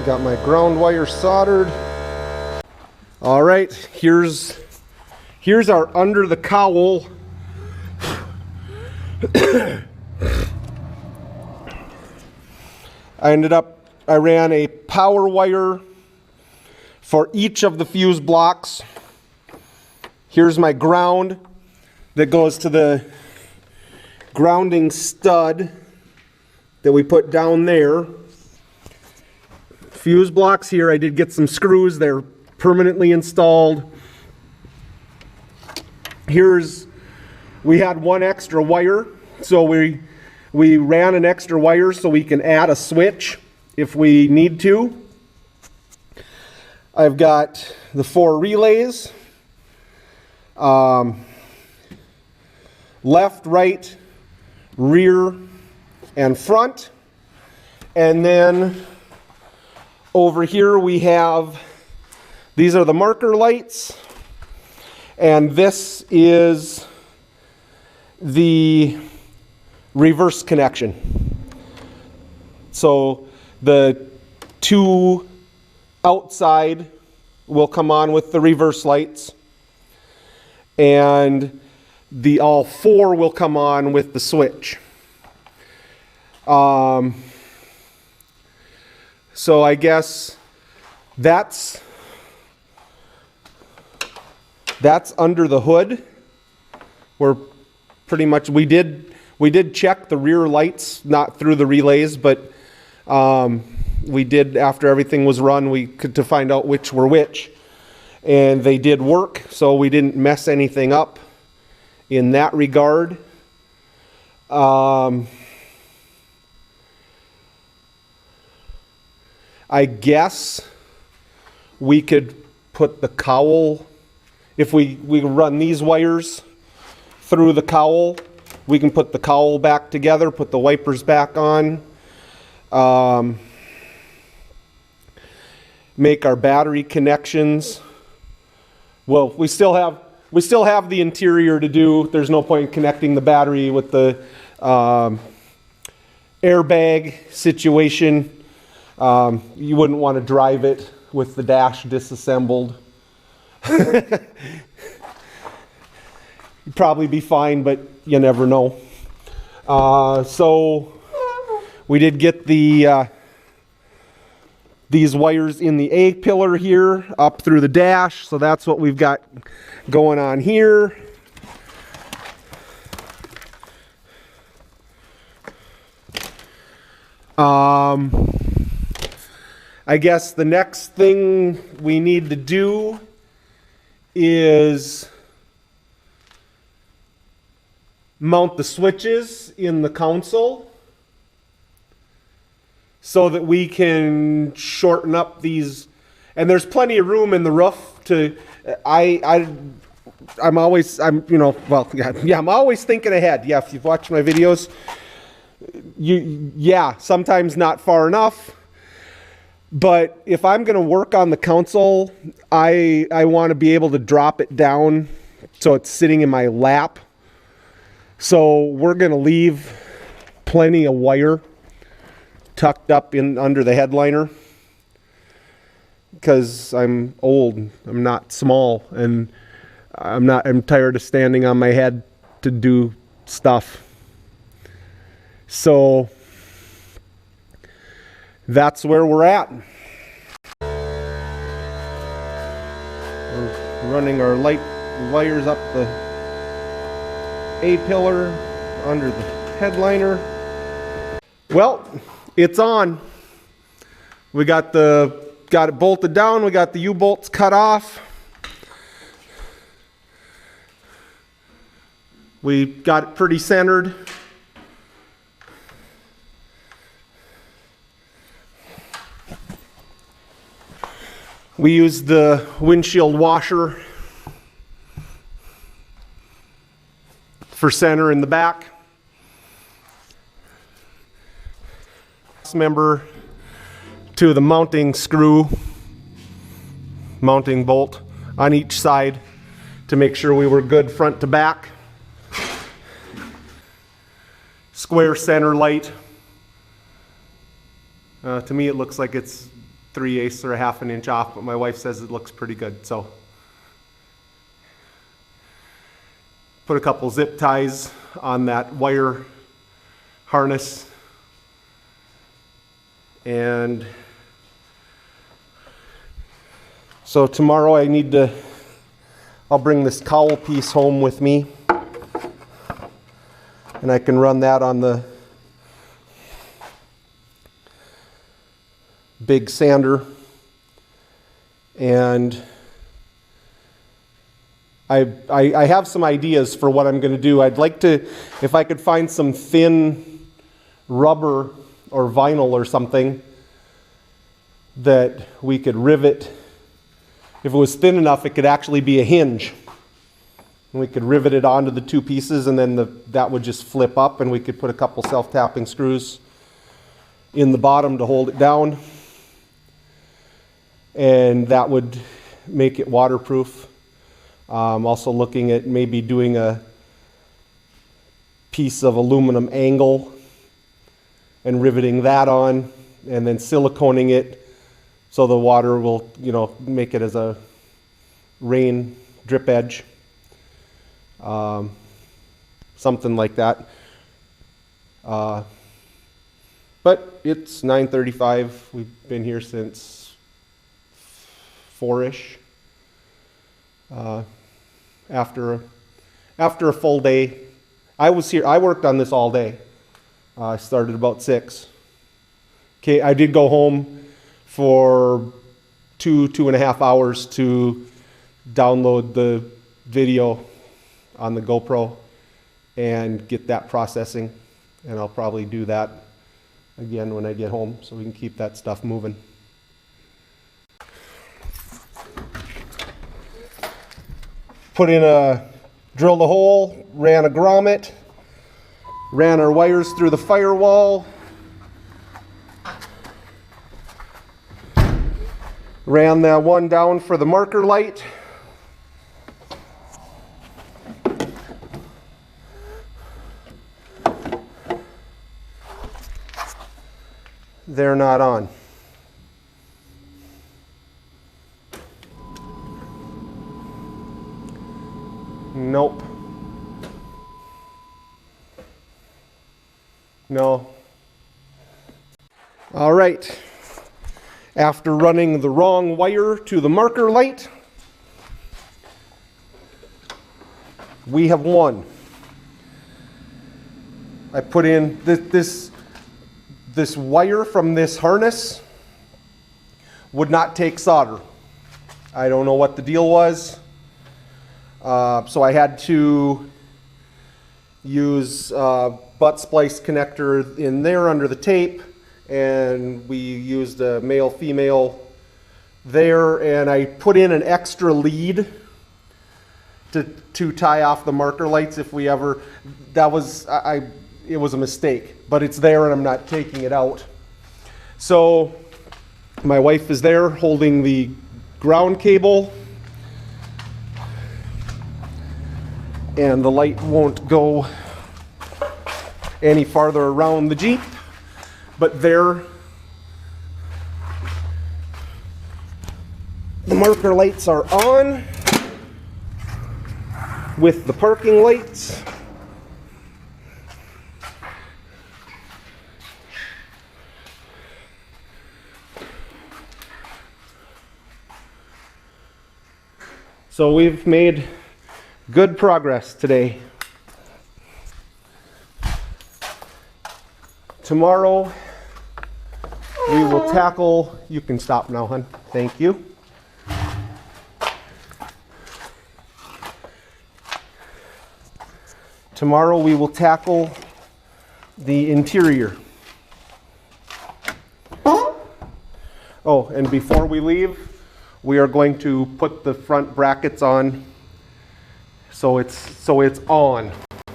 Got my ground wire soldered. All right, here's our under the cowl. I ran a power wire for each of the fuse blocks. Here's my ground that goes to the grounding stud that we put down there. Fuse blocks here, I did get some screws. They're permanently installed. We had one extra wire, so we ran an extra wire so we can add a switch if we need to. I've got the 4 relays, left, right, rear, and front. And then over here we have, these are the marker lights, and this is the reverse connection. So the 2 outside will come on with the reverse lights, and all 4 will come on with the switch. So I guess that's under the hood. We're pretty much, we did check the rear lights, not through the relays, but we did, after everything was run, we could to find out which were which, and they did work, so we didn't mess anything up in that regard. I guess we could put the cowl, if we run these wires through the cowl, we can put the cowl back together, put the wipers back on, make our battery connections. Well, we still have the interior to do. There's no point in connecting the battery with the airbag situation. You wouldn't want to drive it with the dash disassembled. You'd probably be fine, but you never know. So we did get these wires in the A pillar here up through the dash, so that's what we've got going on here. I guess the next thing we need to do is mount the switches in the console so that we can shorten up these. And there's plenty of room in the roof to, I'm always thinking ahead. Yeah, if you've watched my videos, sometimes not far enough. But if I'm going to work on the console, I want to be able to drop it down so it's sitting in my lap. So we're going to leave plenty of wire tucked up in under the headliner, because I'm old, I'm not small, and I'm tired of standing on my head to do stuff. So that's where we're at. We're running our light wires up the A pillar under the headliner. Well, it's on. We got it bolted down. We got the U-bolts cut off. We got it pretty centered. We used the windshield washer for center in the back. Member to the mounting screw, mounting bolt on each side to make sure we were good front to back. Square center light. To me it looks like it's 3/8 or a half an inch off, but my wife says it looks pretty good. So put a couple zip ties on that wire harness, and so tomorrow I'll bring this cowl piece home with me, and I can run that on the big sander. And I have some ideas for what I'm going to do. I'd like to, if I could find some thin rubber or vinyl or something that we could rivet. If it was thin enough, it could actually be a hinge. And we could rivet it onto the two pieces, and then that would just flip up, and we could put a couple self-tapping screws in the bottom to hold it down. And that would make it waterproof. Also looking at maybe doing a piece of aluminum angle and riveting that on, and then siliconing it so the water will, make it as a rain drip edge. Something like that. But it's 9:35. We've been here since 4-ish. After a full day. I worked on this all day. I started about 6. Okay, I did go home for 2.5 hours to download the video on the GoPro and get that processing. And I'll probably do that again when I get home so we can keep that stuff moving. Drilled a hole, ran a grommet, ran our wires through the firewall, ran that one down for the marker light. They're not on. Nope. No. All right. After running the wrong wire to the marker light, we have won. I put in this wire from this harness would not take solder. I don't know what the deal was. So I had to use butt splice connector in there under the tape, and we used a male-female there, and I put in an extra lead to tie off the marker lights if we ever, it was a mistake, but it's there and I'm not taking it out. So my wife is there holding the ground cable, and the light won't go any farther around the Jeep, but there the marker lights are on with the parking lights. So we've made good progress today. Tomorrow we will tackle, you can stop now, hon. Thank you. Tomorrow we will tackle the interior. Oh, and before we leave, we are going to put the front brackets on so it's on.